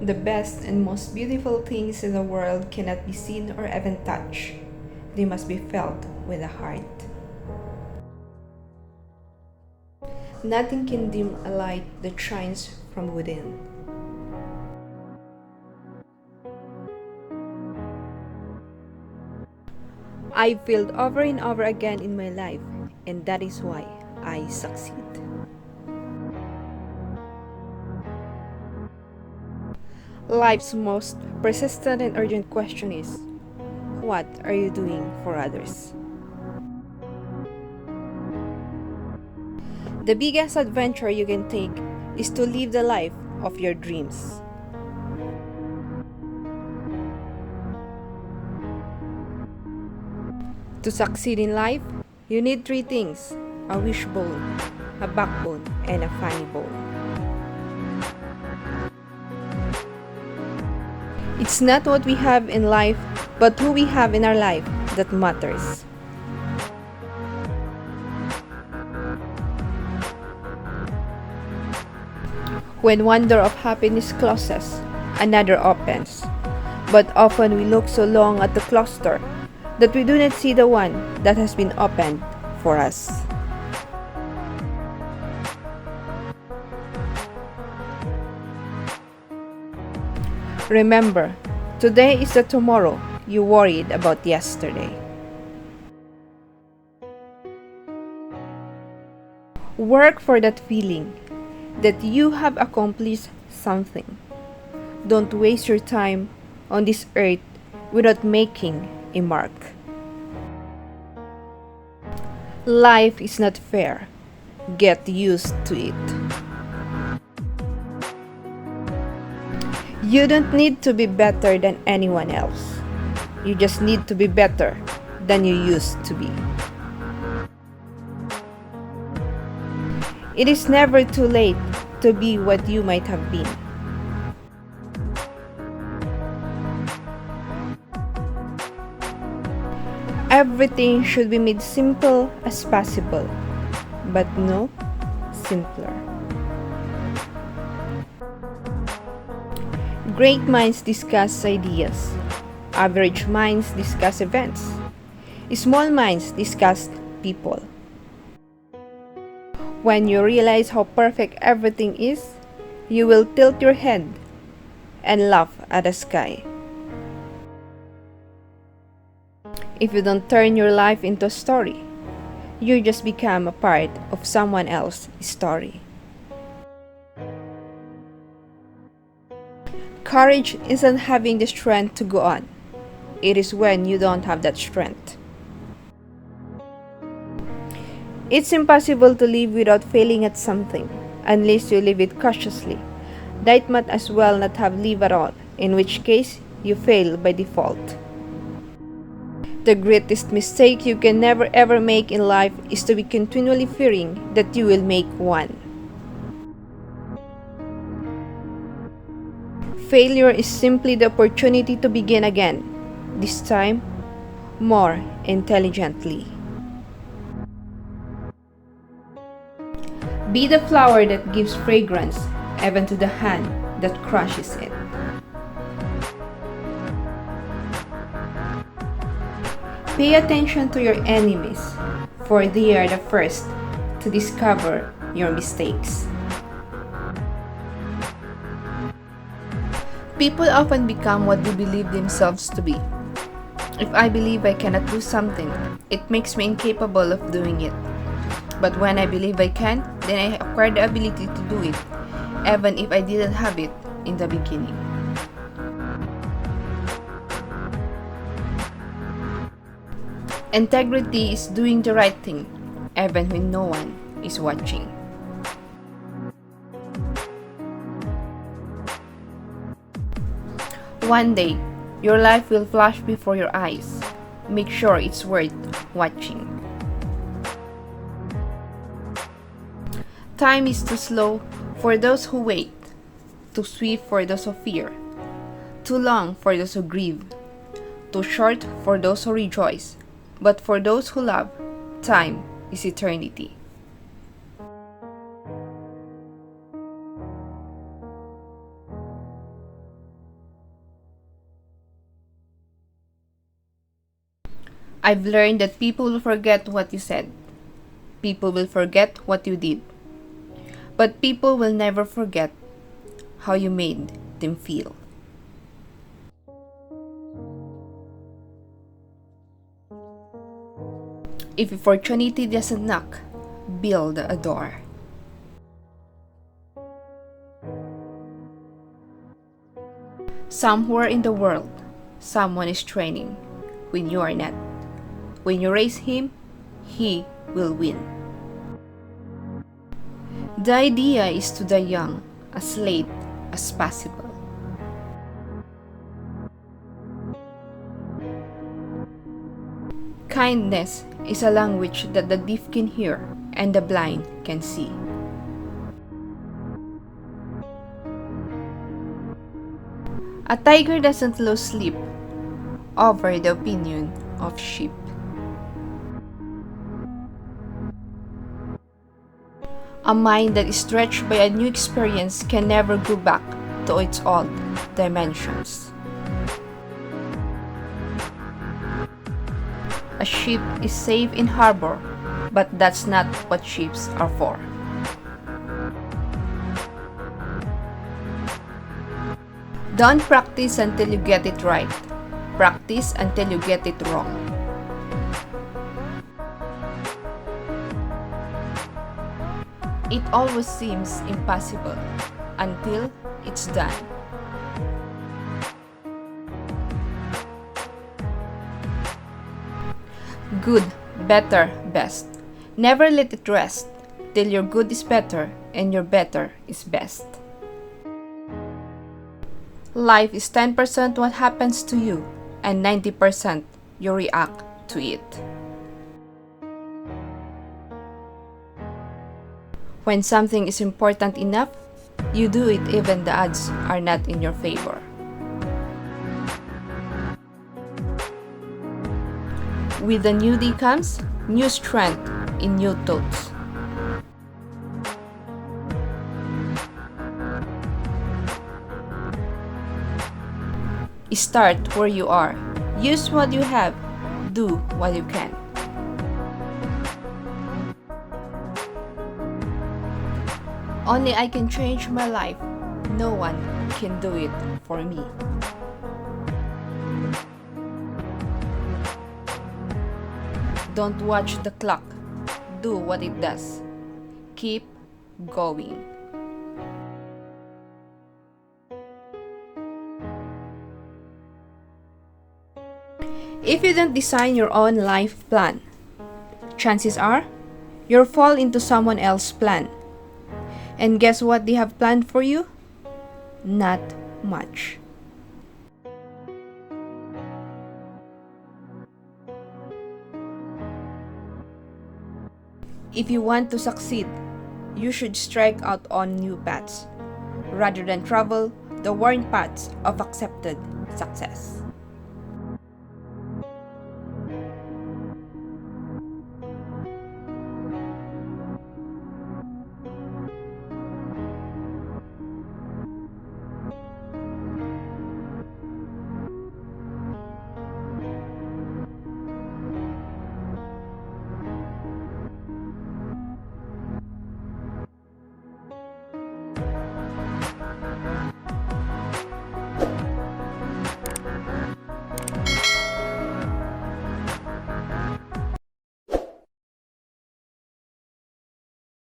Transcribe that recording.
The best and most beautiful things in the world cannot be seen or even touched. They must be felt with the heart. Nothing can dim a light that shines from within. I failed over and over again in my life, and that is why I succeed. Life's most persistent and urgent question is, what are you doing for others? The biggest adventure you can take is to live the life of your dreams. To succeed in life, you need three things: a wishbone, a backbone, and a funny bone. It's not what we have in life, but who we have in our life that matters. When one door of happiness closes, another opens. But often we look so long at the closed door that we do not see the one that has been opened for us. Remember, today is the tomorrow you worried about yesterday. Work for that feeling that you have accomplished something. Don't waste your time on this earth without making a mark. Life is not fair. Get used to it. You don't need to be better than anyone else. You just need to be better than you used to be. It is never too late to be what you might have been. Everything should be made simple as possible, but no simpler. Great minds discuss ideas. Average minds discuss events. Small minds discuss people. When you realize how perfect everything is, you will tilt your head and laugh at the sky. If you don't turn your life into a story, you just become a part of someone else's story. Courage isn't having the strength to go on. It is when you don't have that strength. It's impossible to live without failing at something, unless you live it cautiously. That might as well not have lived at all, in which case you fail by default. The greatest mistake you can never ever make in life is to be continually fearing that you will make one. Failure is simply the opportunity to begin again, this time more intelligently. Be the flower that gives fragrance even to the hand that crushes it. Pay attention to your enemies, for they are the first to discover your mistakes. People often become what they believe themselves to be. If I believe I cannot do something, it makes me incapable of doing it. But when I believe I can, then I acquire the ability to do it, even if I didn't have it in the beginning. Integrity is doing the right thing, even when no one is watching. One day, your life will flash before your eyes. Make sure it's worth watching. Time is too slow for those who wait, too swift for those who fear, too long for those who grieve, too short for those who rejoice, but for those who love, time is eternity. I've learned that people will forget what you said. People will forget what you did. But people will never forget how you made them feel. If opportunity doesn't knock, build a door. Somewhere in the world, someone is training when you are not. When you raise him, he will win. The idea is to die young, as late as possible. Kindness is a language that the deaf can hear and the blind can see. A tiger doesn't lose sleep over the opinion of sheep. A mind that is stretched by a new experience can never go back to its old dimensions. A ship is safe in harbor, but that's not what ships are for. Don't practice until you get it right. Practice until you get it wrong. It always seems impossible until it's done. Good, better, best. Never let it rest till your good is better and your better is best. Life is 10% what happens to you and 90% you react to it. When something is important enough, you do it even the odds are not in your favor. With the new day comes new strength in new thoughts. Start where you are. Use what you have. Do what you can. Only I can change my life. No one can do it for me. Don't watch the clock. Do what it does. Keep going. If you don't design your own life plan, chances are you'll fall into someone else's plan. And guess what they have planned for you? Not much. If you want to succeed, you should strike out on new paths rather than travel the worn paths of accepted success.